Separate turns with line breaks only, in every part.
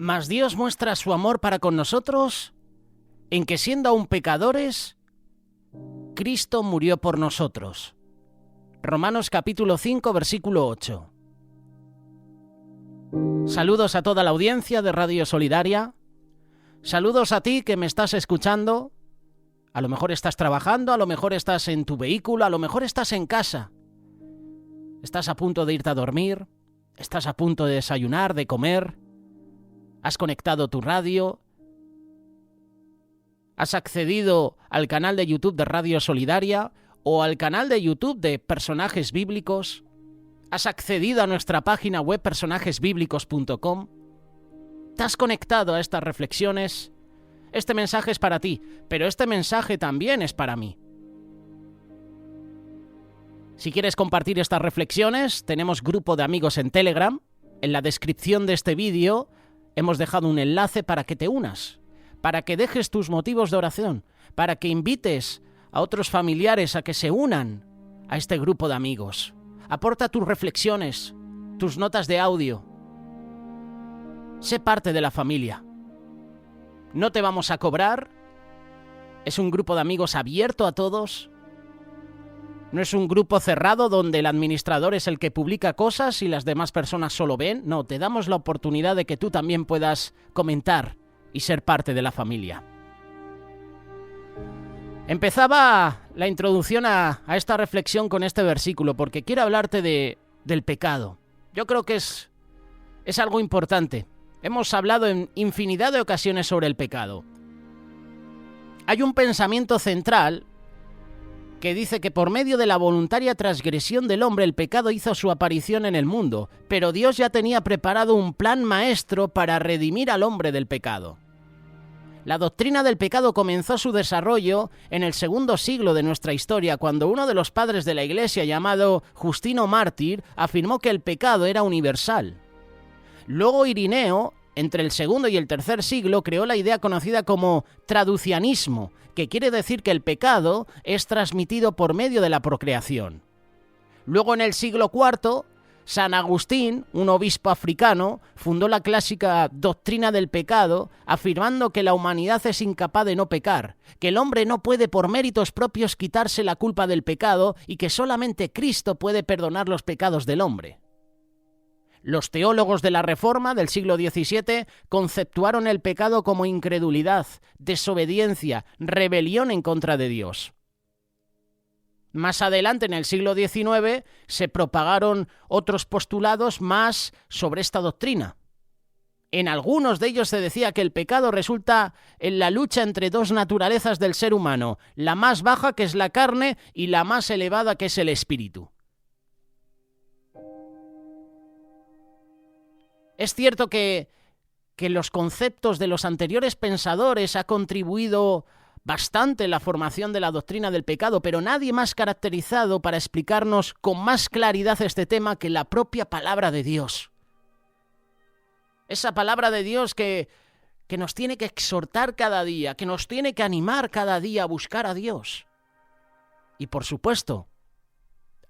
Mas Dios muestra su amor para con nosotros en que, siendo aún pecadores, Cristo murió por nosotros. Romanos capítulo 5, versículo 8. Saludos a toda la audiencia de Radio Solidaria. Saludos a ti que me estás escuchando. A lo mejor estás trabajando, a lo mejor estás en tu vehículo, a lo mejor estás en casa. Estás a punto de irte a dormir, estás a punto de desayunar, de comer. Has conectado tu radio. Has accedido al canal de YouTube de Radio Solidaria o al canal de YouTube de Personajes Bíblicos. Has accedido a nuestra página web personajesbiblicos.com. Te has conectado a estas reflexiones. Este mensaje es para ti, pero este mensaje también es para mí. Si quieres compartir estas reflexiones, tenemos grupo de amigos en Telegram. En la descripción de este vídeo hemos dejado un enlace para que te unas, para que dejes tus motivos de oración, para que invites a otros familiares a que se unan a este grupo de amigos. Aporta tus reflexiones, tus notas de audio. Sé parte de la familia. No te vamos a cobrar. Es un grupo de amigos abierto a todos. No es un grupo cerrado donde el administrador es el que publica cosas y las demás personas solo ven. No, te damos la oportunidad de que tú también puedas comentar y ser parte de la familia. Empezaba la introducción a esta reflexión con este versículo porque quiero hablarte del pecado. Yo creo que es algo importante. Hemos hablado en infinidad de ocasiones sobre el pecado. Hay un pensamiento central que dice que por medio de la voluntaria transgresión del hombre el pecado hizo su aparición en el mundo, pero Dios ya tenía preparado un plan maestro para redimir al hombre del pecado. La doctrina del pecado comenzó su desarrollo en el segundo siglo de nuestra historia, cuando uno de los padres de la Iglesia, llamado Justino Mártir, afirmó que el pecado era universal. Luego Irineo, entre el segundo y el tercer siglo, creó la idea conocida como traducianismo, que quiere decir que el pecado es transmitido por medio de la procreación. Luego, en el siglo IV, San Agustín, un obispo africano, fundó la clásica doctrina del pecado, afirmando que la humanidad es incapaz de no pecar, que el hombre no puede por méritos propios quitarse la culpa del pecado y que solamente Cristo puede perdonar los pecados del hombre. Los teólogos de la Reforma del siglo XVII conceptuaron el pecado como incredulidad, desobediencia, rebelión en contra de Dios. Más adelante, en el siglo XIX, se propagaron otros postulados más sobre esta doctrina. En algunos de ellos se decía que el pecado resulta en la lucha entre dos naturalezas del ser humano, la más baja, que es la carne, y la más elevada, que es el espíritu. Es cierto que los conceptos de los anteriores pensadores ha contribuido bastante en la formación de la doctrina del pecado, pero nadie más caracterizado para explicarnos con más claridad este tema que la propia palabra de Dios. Esa palabra de Dios que nos tiene que exhortar cada día, que nos tiene que animar cada día a buscar a Dios. Y por supuesto,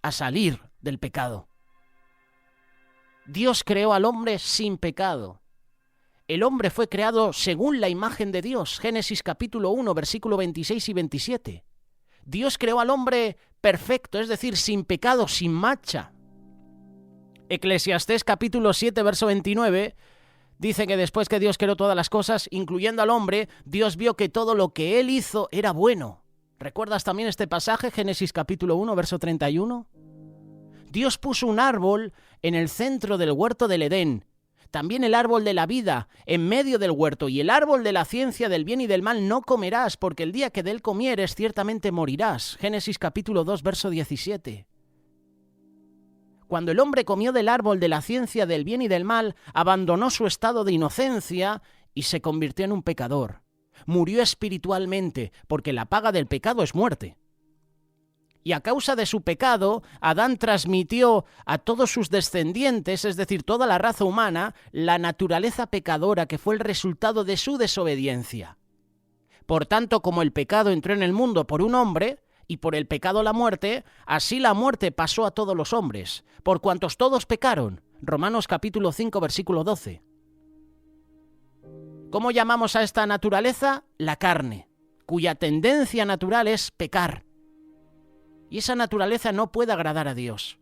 a salir del pecado. Dios creó al hombre sin pecado. El hombre fue creado según la imagen de Dios. Génesis capítulo 1, versículo 26 y 27. Dios creó al hombre perfecto, es decir, sin pecado, sin mancha. Eclesiastés capítulo 7, verso 29, dice que después que Dios creó todas las cosas, incluyendo al hombre, Dios vio que todo lo que él hizo era bueno. ¿Recuerdas también este pasaje, Génesis capítulo 1, verso 31? Dios puso un árbol en el centro del huerto del Edén, también el árbol de la vida en medio del huerto, y el árbol de la ciencia del bien y del mal no comerás, porque el día que de él comieres ciertamente morirás. Génesis capítulo 2, verso 17. Cuando el hombre comió del árbol de la ciencia del bien y del mal, abandonó su estado de inocencia y se convirtió en un pecador. Murió espiritualmente, porque la paga del pecado es muerte. Y a causa de su pecado, Adán transmitió a todos sus descendientes, es decir, toda la raza humana, la naturaleza pecadora que fue el resultado de su desobediencia. Por tanto, como el pecado entró en el mundo por un hombre, y por el pecado la muerte, así la muerte pasó a todos los hombres, por cuantos todos pecaron. Romanos capítulo 5, versículo 12. ¿Cómo llamamos a esta naturaleza? La carne, cuya tendencia natural es pecar. Y esa naturaleza no puede agradar a Dios.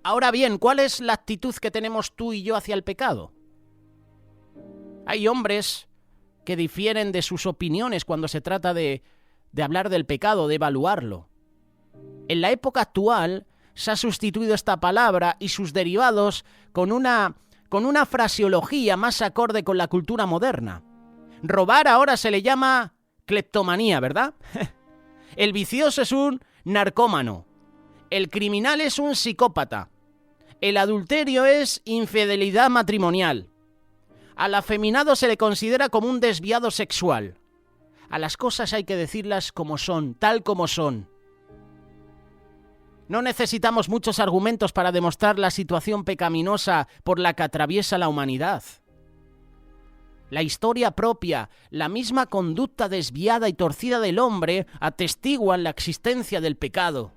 Ahora bien, ¿cuál es la actitud que tenemos tú y yo hacia el pecado? Hay hombres que difieren de sus opiniones cuando se trata de hablar del pecado, de evaluarlo. En la época actual se ha sustituido esta palabra y sus derivados con una fraseología más acorde con la cultura moderna. Robar ahora se le llama cleptomanía, ¿verdad? El vicioso es un narcómano. El criminal es un psicópata. El adulterio es infidelidad matrimonial. Al afeminado se le considera como un desviado sexual. A las cosas hay que decirlas como son, tal como son. No necesitamos muchos argumentos para demostrar la situación pecaminosa por la que atraviesa la humanidad. La historia propia, la misma conducta desviada y torcida del hombre atestiguan la existencia del pecado.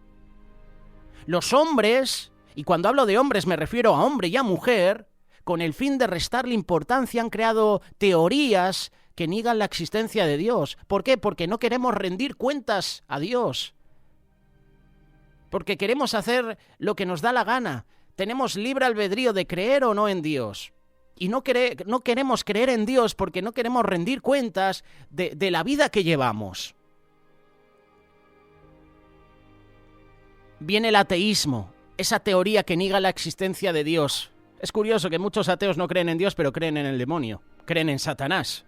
Los hombres, y cuando hablo de hombres me refiero a hombre y a mujer, con el fin de restarle importancia han creado teorías que niegan la existencia de Dios. ¿Por qué? Porque no queremos rendir cuentas a Dios. Porque queremos hacer lo que nos da la gana. Tenemos libre albedrío de creer o no en Dios. Y no queremos creer en Dios porque no queremos rendir cuentas de la vida que llevamos. Viene el ateísmo, esa teoría que niega la existencia de Dios. Es curioso que muchos ateos no creen en Dios, pero creen en el demonio, creen en Satanás.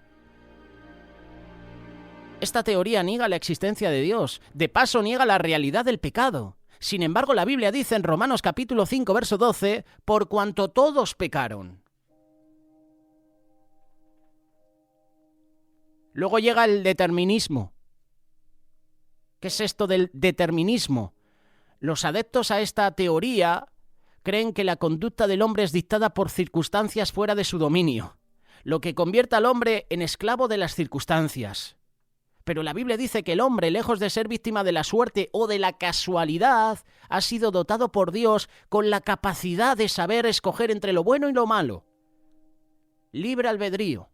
Esta teoría niega la existencia de Dios, de paso niega la realidad del pecado. Sin embargo, la Biblia dice en Romanos capítulo 5, verso 12, por cuanto todos pecaron. Luego llega el determinismo. ¿Qué es esto del determinismo? Los adeptos a esta teoría creen que la conducta del hombre es dictada por circunstancias fuera de su dominio, lo que convierte al hombre en esclavo de las circunstancias. Pero la Biblia dice que el hombre, lejos de ser víctima de la suerte o de la casualidad, ha sido dotado por Dios con la capacidad de saber escoger entre lo bueno y lo malo. Libre albedrío.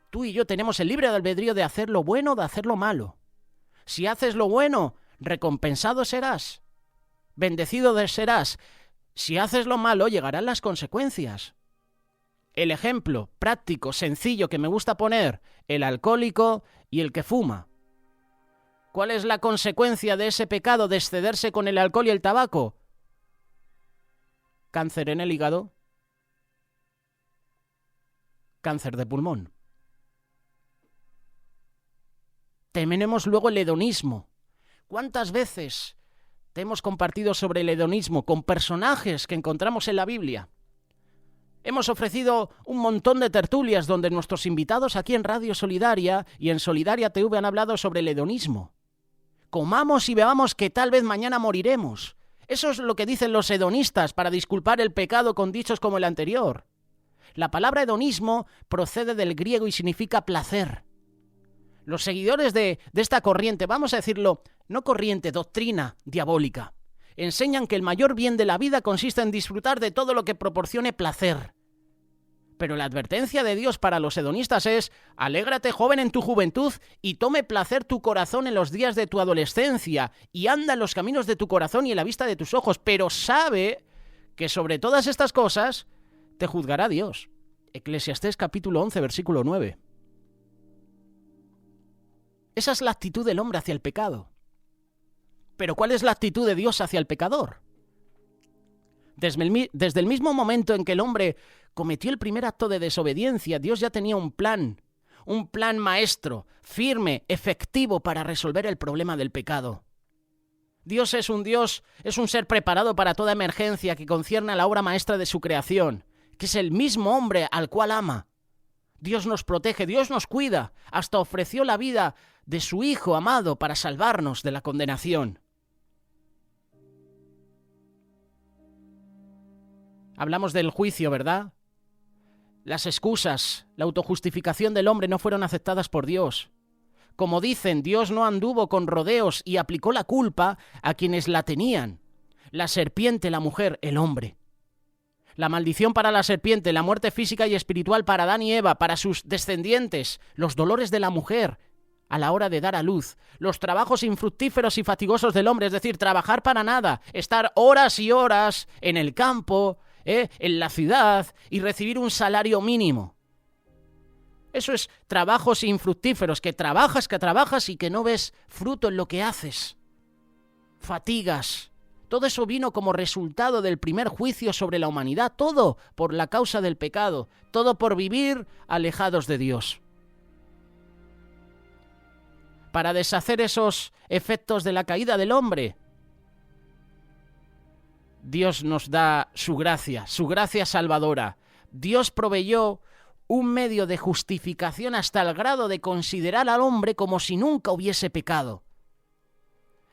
Tú y yo tenemos el libre albedrío de hacer lo bueno o de hacer lo malo. Si haces lo bueno, recompensado serás. Bendecido serás. Si haces lo malo, llegarán las consecuencias. El ejemplo práctico, sencillo que me gusta poner, el alcohólico y el que fuma. ¿Cuál es la consecuencia de ese pecado de excederse con el alcohol y el tabaco? Cáncer en el hígado. Cáncer de pulmón. Tenemos luego el hedonismo. ¿Cuántas veces te hemos compartido sobre el hedonismo con personajes que encontramos en la Biblia? Hemos ofrecido un montón de tertulias donde nuestros invitados aquí en Radio Solidaria y en Solidaria TV han hablado sobre el hedonismo. Comamos y bebamos que tal vez mañana moriremos. Eso es lo que dicen los hedonistas para disculpar el pecado con dichos como el anterior. La palabra hedonismo procede del griego y significa placer. Los seguidores de esta corriente, vamos a decirlo, no corriente, doctrina diabólica, enseñan que el mayor bien de la vida consiste en disfrutar de todo lo que proporcione placer. Pero la advertencia de Dios para los hedonistas es: alégrate, joven, en tu juventud, y tome placer tu corazón en los días de tu adolescencia, y anda en los caminos de tu corazón y en la vista de tus ojos, pero sabe que sobre todas estas cosas te juzgará Dios. Eclesiastés capítulo 11, versículo 9. Esa es la actitud del hombre hacia el pecado. Pero ¿cuál es la actitud de Dios hacia el pecador? Desde el mismo momento en que el hombre cometió el primer acto de desobediencia, Dios ya tenía un plan maestro, firme, efectivo para resolver el problema del pecado. Dios, es un ser preparado para toda emergencia que concierne a la obra maestra de su creación, que es el mismo hombre al cual ama. Dios nos protege, Dios nos cuida, hasta ofreció la vida de su Hijo amado para salvarnos de la condenación. Hablamos del juicio, ¿verdad? Las excusas, la autojustificación del hombre no fueron aceptadas por Dios. Como dicen, Dios no anduvo con rodeos y aplicó la culpa a quienes la tenían. La serpiente, la mujer, el hombre. La maldición para la serpiente, la muerte física y espiritual para Adán y Eva, para sus descendientes, los dolores de la mujer a la hora de dar a luz, los trabajos infructíferos y fatigosos del hombre, es decir, trabajar para nada, estar horas y horas en el campo, en la ciudad y recibir un salario mínimo. Eso es trabajos infructíferos, que trabajas y que no ves fruto en lo que haces. Fatigas. Todo eso vino como resultado del primer juicio sobre la humanidad, todo por la causa del pecado, todo por vivir alejados de Dios. Para deshacer esos efectos de la caída del hombre, Dios nos da su gracia salvadora. Dios proveyó un medio de justificación hasta el grado de considerar al hombre como si nunca hubiese pecado.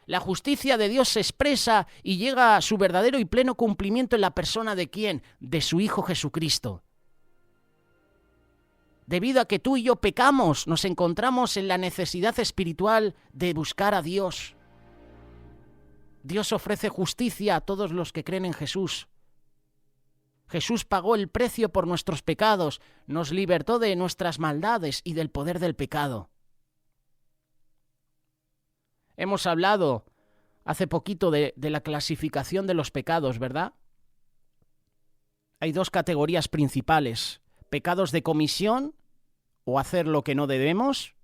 La justicia de Dios se expresa y llega a su verdadero y pleno cumplimiento en la persona de ¿quién? De su Hijo Jesucristo. Debido a que tú y yo pecamos, nos encontramos en la necesidad espiritual de buscar a Dios. Dios ofrece justicia a todos los que creen en Jesús. Jesús pagó el precio por nuestros pecados, nos libertó de nuestras maldades y del poder del pecado. Hemos hablado hace poquito de la clasificación de los pecados, ¿verdad? Hay dos categorías principales: pecados de comisión o hacer lo que no debemos.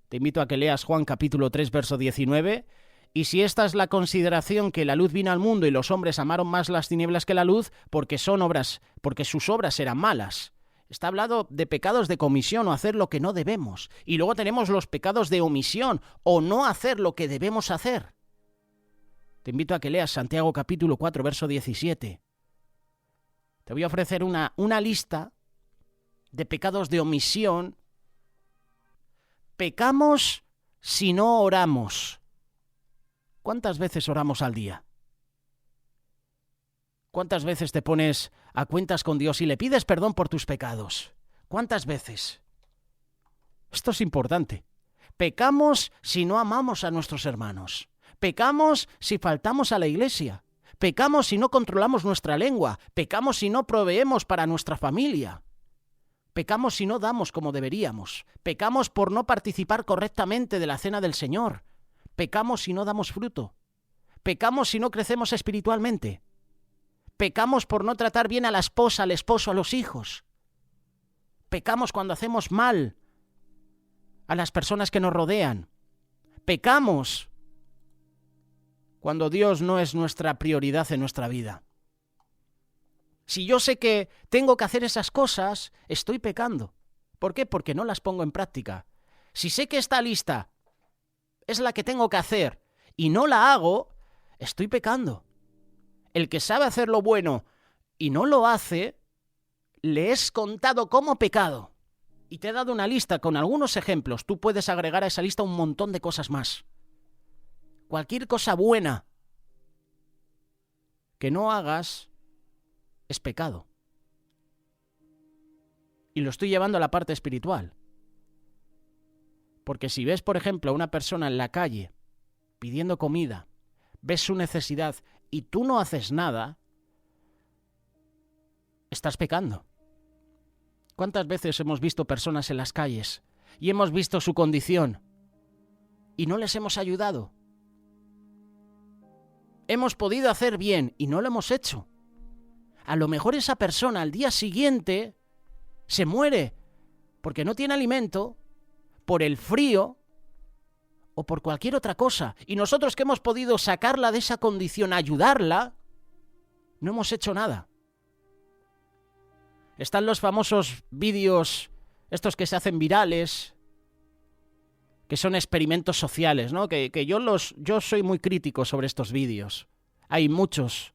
Te invito a que leas Juan capítulo 3, verso 19. Y si esta es la consideración, que la luz vino al mundo y los hombres amaron más las tinieblas que la luz, porque sus obras eran malas. Está hablando de pecados de comisión o hacer lo que no debemos. Y luego tenemos los pecados de omisión o no hacer lo que debemos hacer. Te invito a que leas Santiago capítulo 4, verso 17. Te voy a ofrecer una lista de pecados de omisión. Pecamos si no oramos. ¿Cuántas veces oramos al día? ¿Cuántas veces te pones a cuentas con Dios y le pides perdón por tus pecados? ¿Cuántas veces? Esto es importante. Pecamos si no amamos a nuestros hermanos. Pecamos si faltamos a la iglesia. Pecamos si no controlamos nuestra lengua. Pecamos si no proveemos para nuestra familia. Pecamos si no damos como deberíamos. Pecamos por no participar correctamente de la cena del Señor. Pecamos si no damos fruto. Pecamos si no crecemos espiritualmente. Pecamos por no tratar bien a la esposa, al esposo, a los hijos. Pecamos cuando hacemos mal a las personas que nos rodean. Pecamos cuando Dios no es nuestra prioridad en nuestra vida. Si yo sé que tengo que hacer esas cosas, estoy pecando. ¿Por qué? Porque no las pongo en práctica. Si sé que esta lista es la que tengo que hacer y no la hago, estoy pecando. El que sabe hacer lo bueno y no lo hace, le es contado como pecado. Y te he dado una lista con algunos ejemplos. Tú puedes agregar a esa lista un montón de cosas más. Cualquier cosa buena que no hagas es pecado. Y lo estoy llevando a la parte espiritual. Porque si ves, por ejemplo, a una persona en la calle pidiendo comida, ves su necesidad y tú no haces nada, estás pecando. ¿Cuántas veces hemos visto personas en las calles y hemos visto su condición y no les hemos ayudado? Hemos podido hacer bien y no lo hemos hecho. A lo mejor esa persona al día siguiente se muere porque no tiene alimento, por el frío o por cualquier otra cosa. Y nosotros que hemos podido sacarla de esa condición, ayudarla, no hemos hecho nada. Están los famosos vídeos, estos que se hacen virales, que son experimentos sociales, ¿no? Que yo soy muy crítico sobre estos vídeos. Hay muchos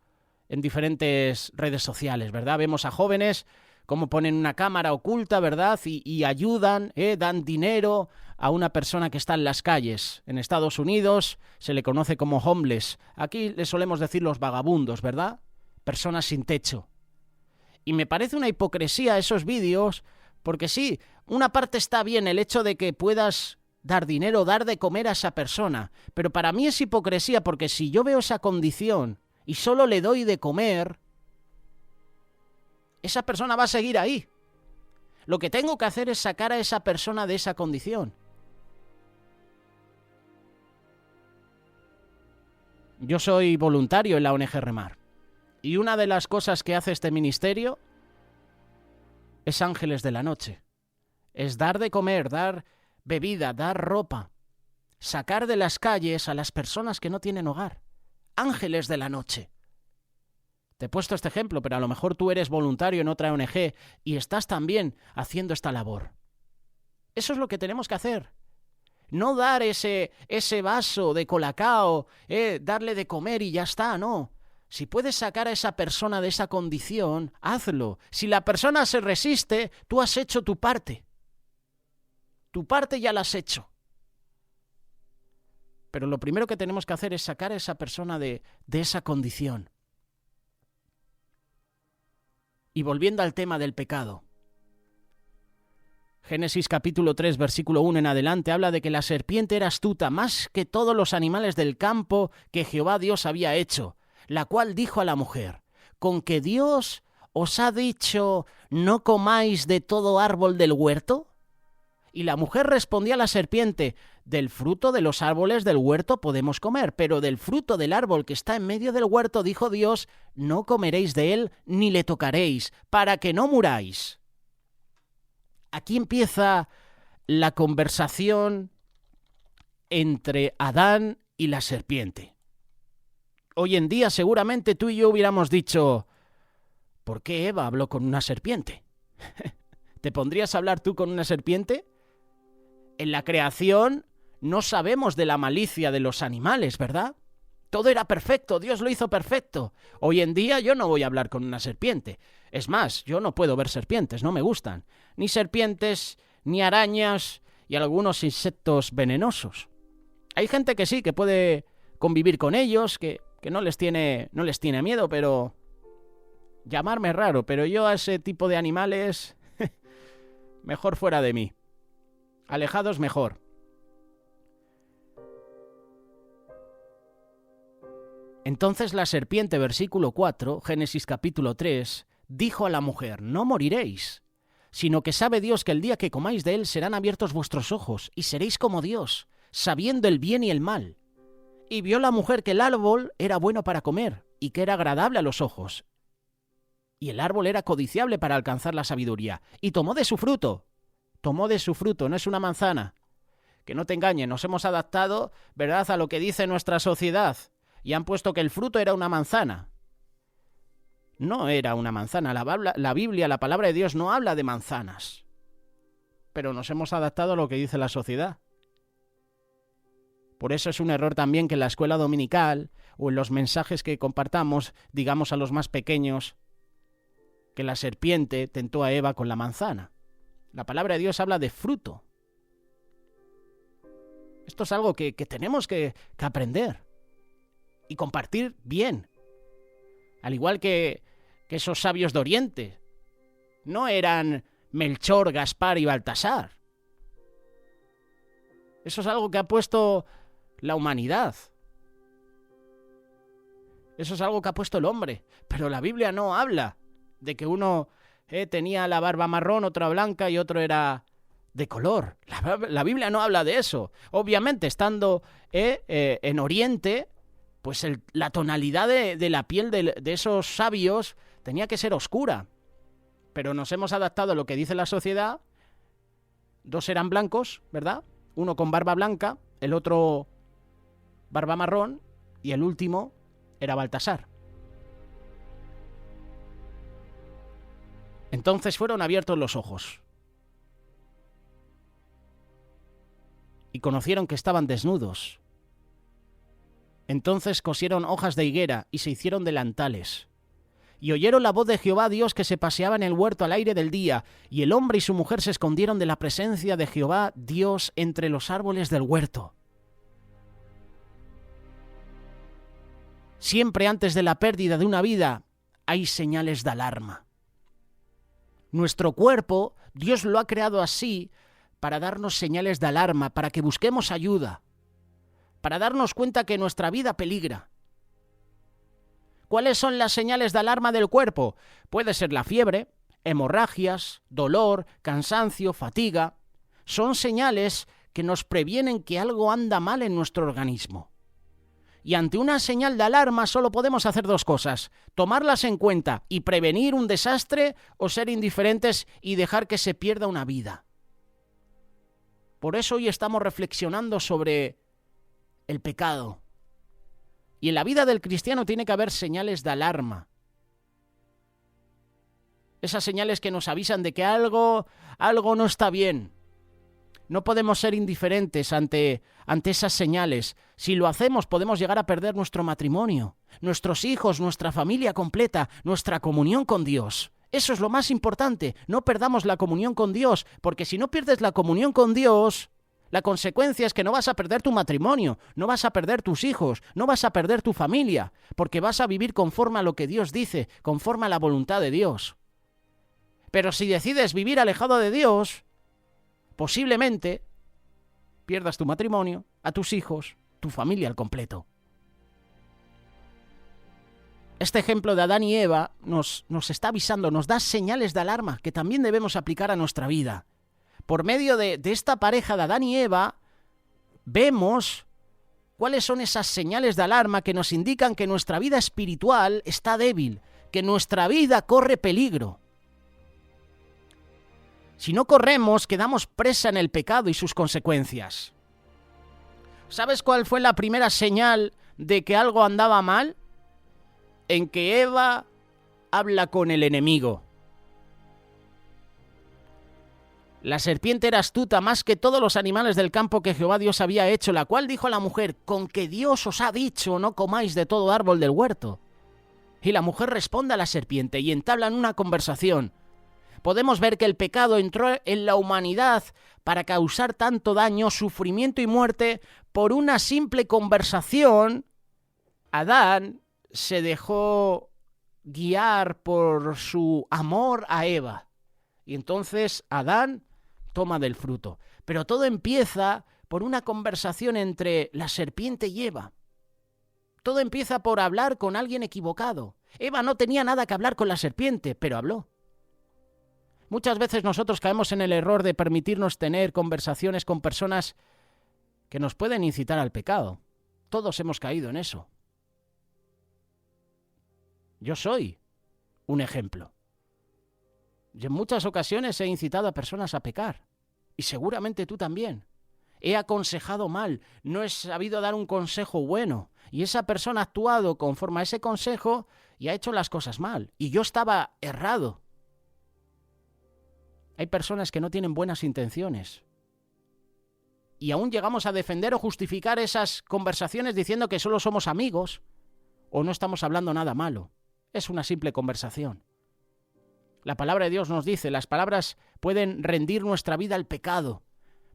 en diferentes redes sociales, ¿verdad? Vemos a jóvenes cómo ponen una cámara oculta, ¿verdad? Y ayudan, dan dinero a una persona que está en las calles. En Estados Unidos se le conoce como homeless. Aquí le solemos decir los vagabundos, ¿verdad? Personas sin techo. Y me parece una hipocresía esos vídeos, porque sí, una parte está bien el hecho de que puedas dar dinero, dar de comer a esa persona, pero para mí es hipocresía, porque si yo veo esa condición y solo le doy de comer, esa persona va a seguir ahí. Lo que tengo que hacer es sacar a esa persona de esa condición. Yo soy voluntario en la ONG Remar. Y una de las cosas que hace este ministerio es Ángeles de la Noche. Es dar de comer, dar bebida, dar ropa. Sacar de las calles a las personas que no tienen hogar. Ángeles de la Noche. Te he puesto este ejemplo, pero a lo mejor tú eres voluntario en otra ONG y estás también haciendo esta labor. Eso es lo que tenemos que hacer. No dar ese vaso de colacao, darle de comer y ya está, no. Si puedes sacar a esa persona de esa condición, hazlo. Si la persona se resiste, tú has hecho tu parte. Tu parte ya la has hecho. Pero lo primero que tenemos que hacer es sacar a esa persona de esa condición. Y volviendo al tema del pecado. Génesis capítulo 3, versículo 1 en adelante, habla de que la serpiente era astuta más que todos los animales del campo que Jehová Dios había hecho, la cual dijo a la mujer, ¿con que Dios os ha dicho, no comáis de todo árbol del huerto? Y la mujer respondía a la serpiente, del fruto de los árboles del huerto podemos comer, pero del fruto del árbol que está en medio del huerto, dijo Dios, no comeréis de él ni le tocaréis, para que no muráis. Aquí empieza la conversación entre Adán y la serpiente. Hoy en día seguramente tú y yo hubiéramos dicho, ¿por qué Eva habló con una serpiente? ¿Te pondrías a hablar tú con una serpiente? En la creación no sabemos de la malicia de los animales, ¿verdad? Todo era perfecto, Dios lo hizo perfecto. Hoy en día yo no voy a hablar con una serpiente. Es más, yo no puedo ver serpientes, no me gustan. Ni serpientes, ni arañas y algunos insectos venenosos. Hay gente que sí, que puede convivir con ellos, que no les tiene miedo, pero llamarme raro, pero yo a ese tipo de animales mejor fuera de mí. Alejados mejor. Entonces la serpiente, versículo 4, Génesis capítulo 3, dijo a la mujer, no moriréis, sino que sabe Dios que el día que comáis de él serán abiertos vuestros ojos, y seréis como Dios, sabiendo el bien y el mal. Y vio la mujer que el árbol era bueno para comer, y que era agradable a los ojos. Y el árbol era codiciable para alcanzar la sabiduría, y tomó de su fruto, no es una manzana. Que no te engañen, nos hemos adaptado, ¿verdad?, a lo que dice nuestra sociedad. Y han puesto que el fruto era una manzana. No era una manzana. La Biblia, la palabra de Dios, no habla de manzanas. Pero nos hemos adaptado a lo que dice la sociedad. Por eso es un error también que en la escuela dominical o en los mensajes que compartamos, digamos a los más pequeños, que la serpiente tentó a Eva con la manzana. La palabra de Dios habla de fruto. Esto es algo que tenemos que aprender. Y compartir bien. Al igual que esos sabios de Oriente. No eran Melchor, Gaspar y Baltasar. Eso es algo que ha puesto la humanidad. Eso es algo que ha puesto el hombre. Pero la Biblia no habla de que uno tenía la barba marrón, otra blanca y otro era de color. La Biblia no habla de eso. Obviamente, estando en Oriente, pues la tonalidad de la piel de esos sabios tenía que ser oscura. Pero nos hemos adaptado a lo que dice la sociedad. Dos eran blancos, ¿verdad? Uno con barba blanca, el otro barba marrón y el último era Baltasar. Entonces fueron abiertos los ojos y conocieron que estaban desnudos. Entonces cosieron hojas de higuera y se hicieron delantales. Y oyeron la voz de Jehová Dios que se paseaba en el huerto al aire del día, y el hombre y su mujer se escondieron de la presencia de Jehová Dios entre los árboles del huerto. Siempre antes de la pérdida de una vida hay señales de alarma. Nuestro cuerpo, Dios lo ha creado así para darnos señales de alarma, para que busquemos ayuda, para darnos cuenta que nuestra vida peligra. ¿Cuáles son las señales de alarma del cuerpo? Puede ser la fiebre, hemorragias, dolor, cansancio, fatiga. Son señales que nos previenen que algo anda mal en nuestro organismo. Y ante una señal de alarma solo podemos hacer dos cosas: tomarlas en cuenta y prevenir un desastre, o ser indiferentes y dejar que se pierda una vida. Por eso hoy estamos reflexionando sobre el pecado. Y en la vida del cristiano tiene que haber señales de alarma. Esas señales que nos avisan de que algo no está bien. No podemos ser indiferentes ante esas señales. Si lo hacemos, podemos llegar a perder nuestro matrimonio, nuestros hijos, nuestra familia completa, nuestra comunión con Dios. Eso es lo más importante. No perdamos la comunión con Dios, porque si no pierdes la comunión con Dios, la consecuencia es que no vas a perder tu matrimonio, no vas a perder tus hijos, no vas a perder tu familia, porque vas a vivir conforme a lo que Dios dice, conforme a la voluntad de Dios. Pero si decides vivir alejado de Dios, posiblemente pierdas tu matrimonio, a tus hijos, tu familia al completo. Este ejemplo de Adán y Eva nos está avisando, nos da señales de alarma que también debemos aplicar a nuestra vida. Por medio de esta pareja de Adán y Eva, vemos cuáles son esas señales de alarma que nos indican que nuestra vida espiritual está débil, que nuestra vida corre peligro. Si no corremos, quedamos presa en el pecado y sus consecuencias. ¿Sabes cuál fue la primera señal de que algo andaba mal? En que Eva habla con el enemigo. La serpiente era astuta más que todos los animales del campo que Jehová Dios había hecho, la cual dijo a la mujer: con que Dios os ha dicho, no comáis de todo árbol del huerto. Y la mujer responde a la serpiente y entablan una conversación. Podemos ver que el pecado entró en la humanidad para causar tanto daño, sufrimiento y muerte por una simple conversación. Adán se dejó guiar por su amor a Eva. Y entonces Adán toma del fruto. Pero todo empieza por una conversación entre la serpiente y Eva. Todo empieza por hablar con alguien equivocado. Eva no tenía nada que hablar con la serpiente, pero habló. Muchas veces nosotros caemos en el error de permitirnos tener conversaciones con personas que nos pueden incitar al pecado. Todos hemos caído en eso. Yo soy un ejemplo. Y en muchas ocasiones he incitado a personas a pecar. Y seguramente tú también. He aconsejado mal, no he sabido dar un consejo bueno. Y esa persona ha actuado conforme a ese consejo y ha hecho las cosas mal. Y yo estaba errado. Hay personas que no tienen buenas intenciones. Y aún llegamos a defender o justificar esas conversaciones diciendo que solo somos amigos o no estamos hablando nada malo. Es una simple conversación. La palabra de Dios nos dice, las palabras pueden rendir nuestra vida al pecado.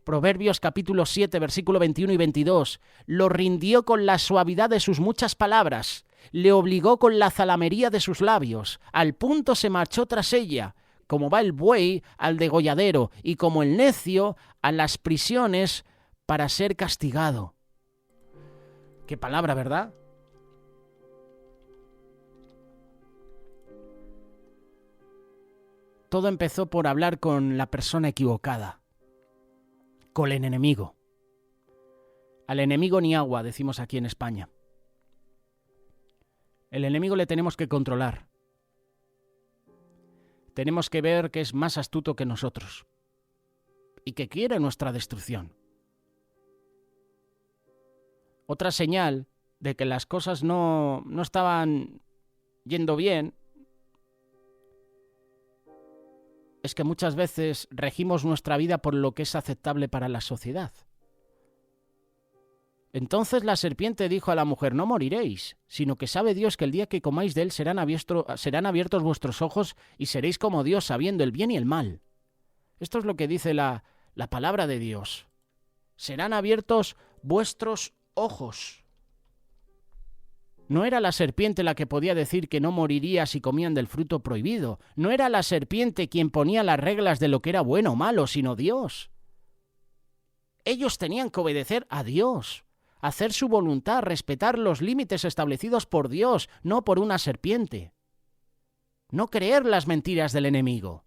Proverbios capítulo 7, versículo 21 y 22. Lo rindió con la suavidad de sus muchas palabras, le obligó con la zalamería de sus labios, al punto se marchó tras ella, como va el buey al degolladero y como el necio a las prisiones para ser castigado. Qué palabra, ¿verdad? Todo empezó por hablar con la persona equivocada, con el enemigo. Al enemigo ni agua, decimos aquí en España. El enemigo le tenemos que controlar. Tenemos que ver que es más astuto que nosotros y que quiere nuestra destrucción. Otra señal de que las cosas no estaban yendo bien es que muchas veces regimos nuestra vida por lo que es aceptable para la sociedad. Entonces la serpiente dijo a la mujer: no moriréis, sino que sabe Dios que el día que comáis de él serán abiertos vuestros ojos y seréis como Dios, sabiendo el bien y el mal. Esto es lo que dice la palabra de Dios. Serán abiertos vuestros ojos. No era la serpiente la que podía decir que no moriría si comían del fruto prohibido. No era la serpiente quien ponía las reglas de lo que era bueno o malo, sino Dios. Ellos tenían que obedecer a Dios, hacer su voluntad, respetar los límites establecidos por Dios, no por una serpiente. No creer las mentiras del enemigo.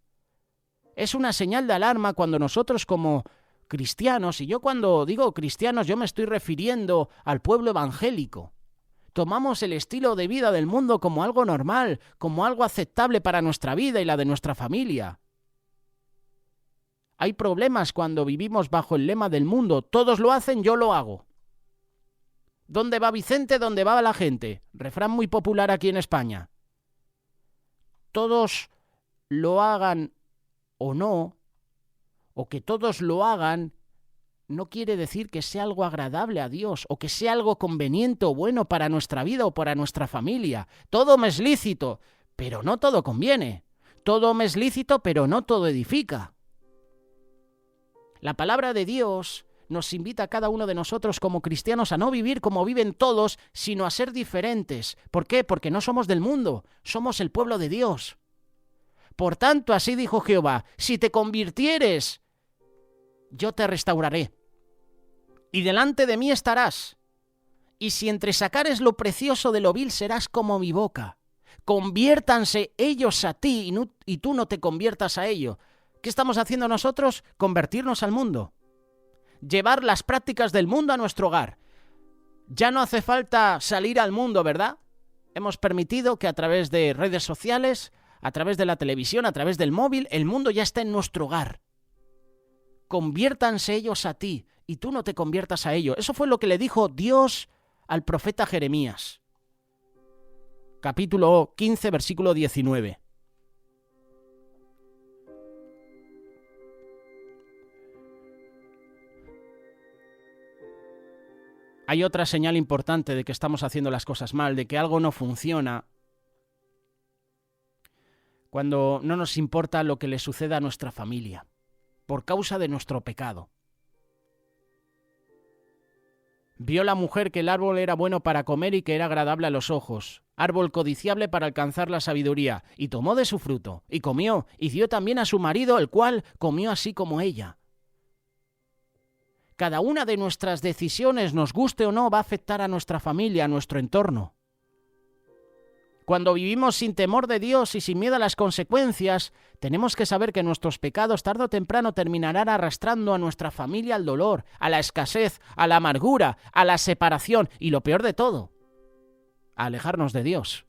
Es una señal de alarma cuando nosotros como cristianos, y yo cuando digo cristianos yo me estoy refiriendo al pueblo evangélico, tomamos el estilo de vida del mundo como algo normal, como algo aceptable para nuestra vida y la de nuestra familia. Hay problemas cuando vivimos bajo el lema del mundo. Todos lo hacen, yo lo hago. ¿Dónde va Vicente? ¿Dónde va la gente? Refrán muy popular aquí en España. Todos lo hagan o no, o que todos lo hagan, no quiere decir que sea algo agradable a Dios, o que sea algo conveniente o bueno para nuestra vida o para nuestra familia. Todo me es lícito, pero no todo conviene. Todo me es lícito, pero no todo edifica. La palabra de Dios nos invita a cada uno de nosotros como cristianos a no vivir como viven todos, sino a ser diferentes. ¿Por qué? Porque no somos del mundo, somos el pueblo de Dios. Por tanto, así dijo Jehová, si te convirtieres, yo te restauraré, y delante de mí estarás, y si entresacares lo precioso de lo vil, serás como mi boca. Conviértanse ellos a ti, y tú no te conviertas a ellos. ¿Qué estamos haciendo nosotros? Convertirnos al mundo. Llevar las prácticas del mundo a nuestro hogar. Ya no hace falta salir al mundo, ¿verdad? Hemos permitido que a través de redes sociales, a través de la televisión, a través del móvil, el mundo ya está en nuestro hogar. Conviértanse ellos a ti y tú no te conviertas a ellos. Eso fue lo que le dijo Dios al profeta Jeremías. Capítulo 15, versículo 19. Hay otra señal importante de que estamos haciendo las cosas mal, de que algo no funciona, cuando no nos importa lo que le suceda a nuestra familia, por causa de nuestro pecado. Vio la mujer que el árbol era bueno para comer y que era agradable a los ojos, árbol codiciable para alcanzar la sabiduría, y tomó de su fruto, y comió, y dio también a su marido, el cual comió así como ella. Cada una de nuestras decisiones, nos guste o no, va a afectar a nuestra familia, a nuestro entorno. Cuando vivimos sin temor de Dios y sin miedo a las consecuencias, tenemos que saber que nuestros pecados tarde o temprano terminarán arrastrando a nuestra familia al dolor, a la escasez, a la amargura, a la separación y, lo peor de todo, a alejarnos de Dios.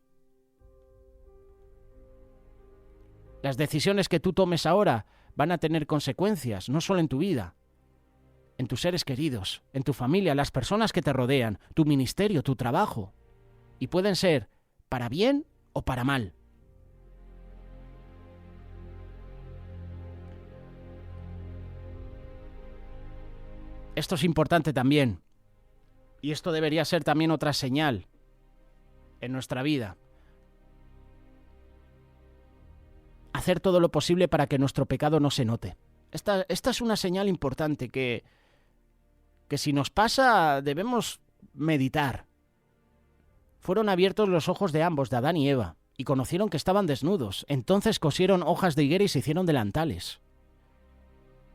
Las decisiones que tú tomes ahora van a tener consecuencias, no solo en tu vida, en tus seres queridos, en tu familia, las personas que te rodean, tu ministerio, tu trabajo. Y pueden ser para bien o para mal. Esto es importante también. Y esto debería ser también otra señal en nuestra vida. Hacer todo lo posible para que nuestro pecado no se note. Esta es una señal importante que si nos pasa debemos meditar. Fueron abiertos los ojos de ambos, de Adán y Eva, y conocieron que estaban desnudos. Entonces cosieron hojas de higuera y se hicieron delantales.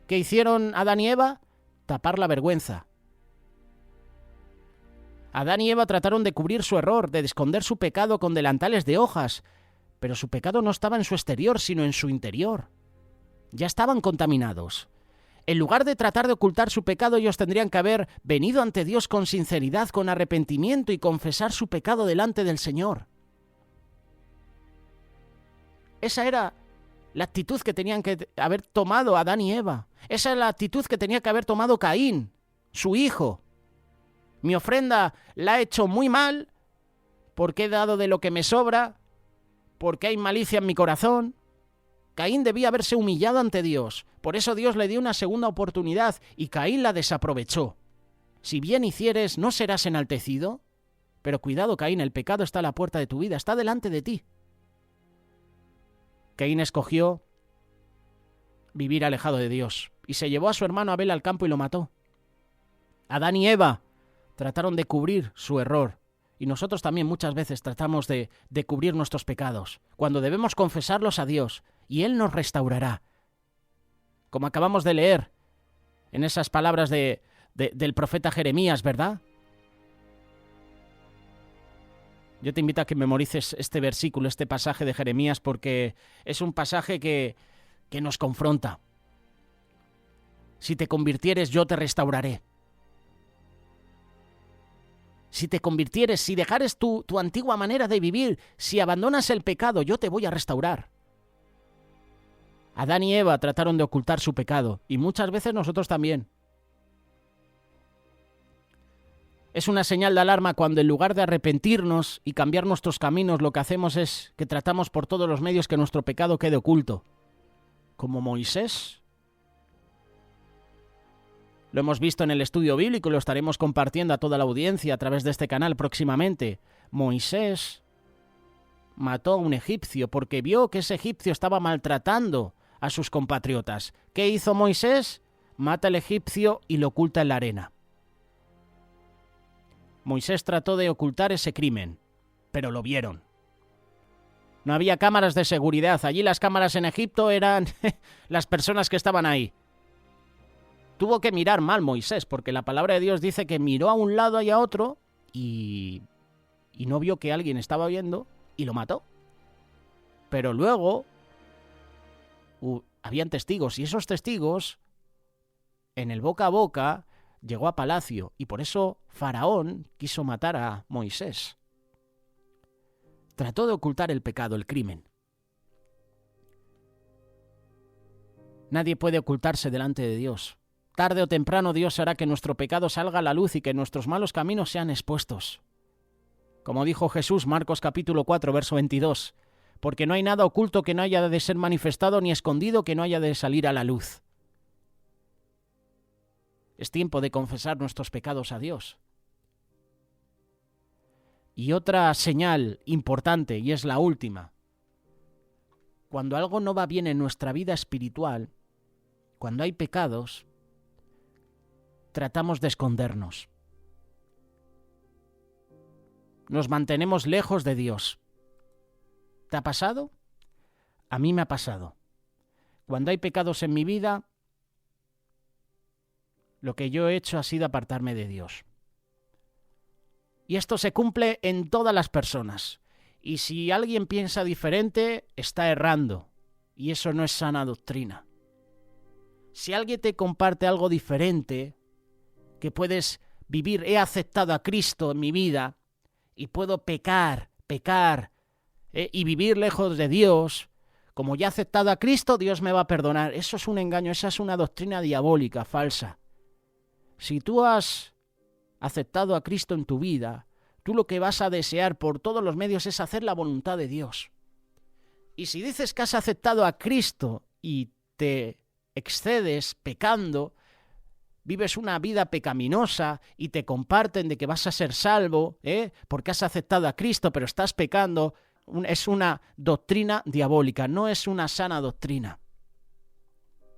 ¿Qué hicieron Adán y Eva? Tapar la vergüenza. Adán y Eva trataron de cubrir su error, de esconder su pecado con delantales de hojas, pero su pecado no estaba en su exterior, sino en su interior. Ya estaban contaminados. En lugar de tratar de ocultar su pecado, ellos tendrían que haber venido ante Dios con sinceridad, con arrepentimiento y confesar su pecado delante del Señor. Esa era la actitud que tenían que haber tomado Adán y Eva. Esa es la actitud que tenía que haber tomado Caín, su hijo. Mi ofrenda la he hecho muy mal, porque he dado de lo que me sobra, porque hay malicia en mi corazón. Caín debía haberse humillado ante Dios. Por eso Dios le dio una segunda oportunidad y Caín la desaprovechó. Si bien hicieres, ¿no serás enaltecido? Pero cuidado, Caín, el pecado está a la puerta de tu vida, está delante de ti. Caín escogió vivir alejado de Dios y se llevó a su hermano Abel al campo y lo mató. Adán y Eva trataron de cubrir su error. Y nosotros también muchas veces tratamos de cubrir nuestros pecados, cuando debemos confesarlos a Dios, y Él nos restaurará. Como acabamos de leer en esas palabras del profeta Jeremías, ¿verdad? Yo te invito a que memorices este versículo, este pasaje de Jeremías, porque es un pasaje que nos confronta. Si te convirtieres, yo te restauraré. Si te convirtieres, si dejares tu antigua manera de vivir, si abandonas el pecado, yo te voy a restaurar. Adán y Eva trataron de ocultar su pecado, y muchas veces nosotros también. Es una señal de alarma cuando en lugar de arrepentirnos y cambiar nuestros caminos, lo que hacemos es que tratamos por todos los medios que nuestro pecado quede oculto. Como Moisés. Lo hemos visto en el estudio bíblico y lo estaremos compartiendo a toda la audiencia a través de este canal próximamente. Moisés mató a un egipcio porque vio que ese egipcio estaba maltratando a sus compatriotas. ¿Qué hizo Moisés? Mata al egipcio y lo oculta en la arena. Moisés trató de ocultar ese crimen, pero lo vieron. No había cámaras de seguridad. Allí las cámaras en Egipto eran las personas que estaban ahí. Tuvo que mirar mal Moisés, porque la palabra de Dios dice que miró a un lado y a otro y no vio que alguien estaba viendo y lo mató. Pero luego habían testigos y esos testigos, en el boca a boca, llegó a palacio y por eso Faraón quiso matar a Moisés. Trató de ocultar el pecado, el crimen. Nadie puede ocultarse delante de Dios. Tarde o temprano Dios hará que nuestro pecado salga a la luz y que nuestros malos caminos sean expuestos. Como dijo Jesús, Marcos capítulo 4, verso 22, porque no hay nada oculto que no haya de ser manifestado ni escondido que no haya de salir a la luz. Es tiempo de confesar nuestros pecados a Dios. Y otra señal importante, y es la última, cuando algo no va bien en nuestra vida espiritual, cuando hay pecados, tratamos de escondernos. Nos mantenemos lejos de Dios. ¿Te ha pasado? A mí me ha pasado. Cuando hay pecados en mi vida, lo que yo he hecho ha sido apartarme de Dios. Y esto se cumple en todas las personas. Y si alguien piensa diferente, está errando. Y eso no es sana doctrina. Si alguien te comparte algo diferente, que puedes vivir, he aceptado a Cristo en mi vida y puedo pecar y vivir lejos de Dios, como ya he aceptado a Cristo, Dios me va a perdonar. Eso es un engaño, esa es una doctrina diabólica, falsa. Si tú has aceptado a Cristo en tu vida, tú lo que vas a desear por todos los medios es hacer la voluntad de Dios. Y si dices que has aceptado a Cristo y te excedes pecando, vives una vida pecaminosa y te comparten de que vas a ser salvo, porque has aceptado a Cristo, pero estás pecando, es una doctrina diabólica, no es una sana doctrina.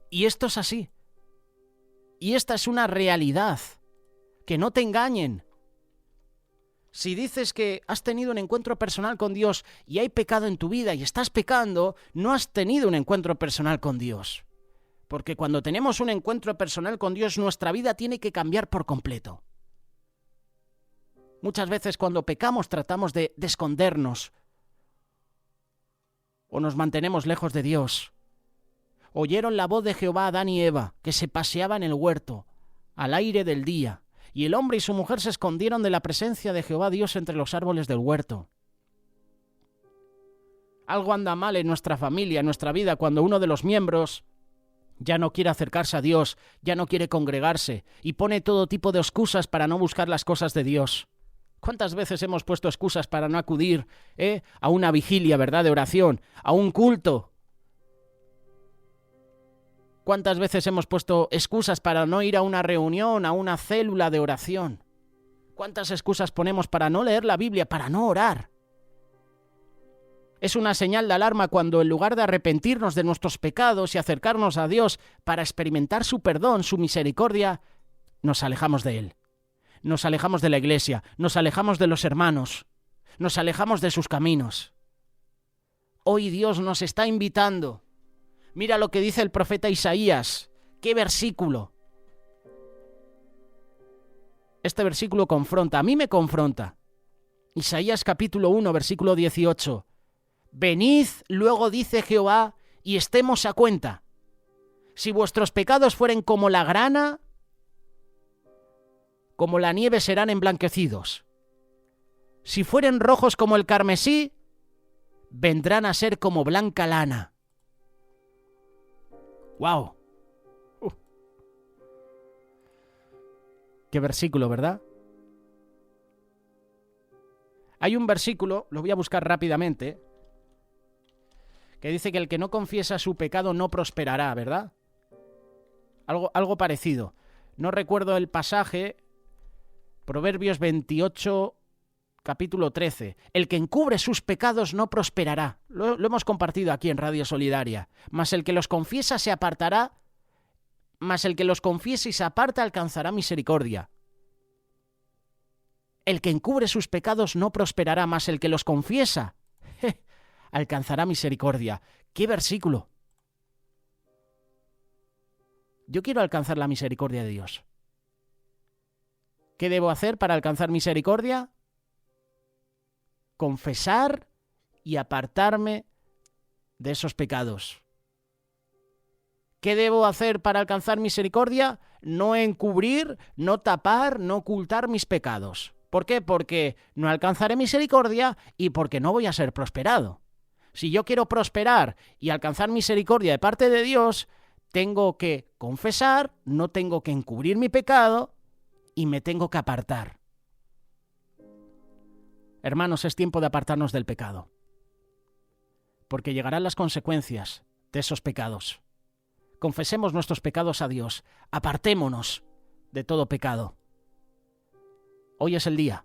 Y esto es así. Y esta es una realidad. Que no te engañen. Si dices que has tenido un encuentro personal con Dios y hay pecado en tu vida y estás pecando, no has tenido un encuentro personal con Dios. Porque cuando tenemos un encuentro personal con Dios, nuestra vida tiene que cambiar por completo. Muchas veces cuando pecamos tratamos de escondernos o nos mantenemos lejos de Dios. Oyeron la voz de Jehová Adán y Eva, que se paseaban en el huerto, al aire del día, y el hombre y su mujer se escondieron de la presencia de Jehová Dios entre los árboles del huerto. Algo anda mal en nuestra familia, en nuestra vida, cuando uno de los miembros ya no quiere acercarse a Dios, ya no quiere congregarse, y pone todo tipo de excusas para no buscar las cosas de Dios. ¿Cuántas veces hemos puesto excusas para no acudir a una vigilia, ¿verdad?, de oración, a un culto? ¿Cuántas veces hemos puesto excusas para no ir a una reunión, a una célula de oración? ¿Cuántas excusas ponemos para no leer la Biblia, para no orar? Es una señal de alarma cuando en lugar de arrepentirnos de nuestros pecados y acercarnos a Dios para experimentar su perdón, su misericordia, nos alejamos de Él. Nos alejamos de la iglesia, nos alejamos de los hermanos, nos alejamos de sus caminos. Hoy Dios nos está invitando. Mira lo que dice el profeta Isaías. ¡Qué versículo! Este versículo confronta, a mí me confronta. Isaías capítulo 1, versículo 18. Venid, luego dice Jehová, y estemos a cuenta. Si vuestros pecados fueren como la grana, como la nieve serán emblanquecidos. Si fueren rojos como el carmesí, vendrán a ser como blanca lana. ¡Wow! Qué versículo, ¿verdad? Hay un versículo, lo voy a buscar rápidamente, que dice que el que no confiesa su pecado no prosperará, ¿verdad? Algo parecido. No recuerdo el pasaje. Proverbios 28, capítulo 13. El que encubre sus pecados no prosperará. Lo hemos compartido aquí en Radio Solidaria. Mas el que los confiesa se apartará. Mas el que los confiese y se aparta alcanzará misericordia. El que encubre sus pecados no prosperará, mas el que los confiesa alcanzará misericordia. ¡Qué versículo! Yo quiero alcanzar la misericordia de Dios. ¿Qué debo hacer para alcanzar misericordia? Confesar y apartarme de esos pecados. ¿Qué debo hacer para alcanzar misericordia? No encubrir, no tapar, no ocultar mis pecados. ¿Por qué? Porque no alcanzaré misericordia y porque no voy a ser prosperado. Si yo quiero prosperar y alcanzar misericordia de parte de Dios, tengo que confesar, no tengo que encubrir mi pecado y me tengo que apartar. Hermanos, es tiempo de apartarnos del pecado, porque llegarán las consecuencias de esos pecados. Confesemos nuestros pecados a Dios, apartémonos de todo pecado. Hoy es el día.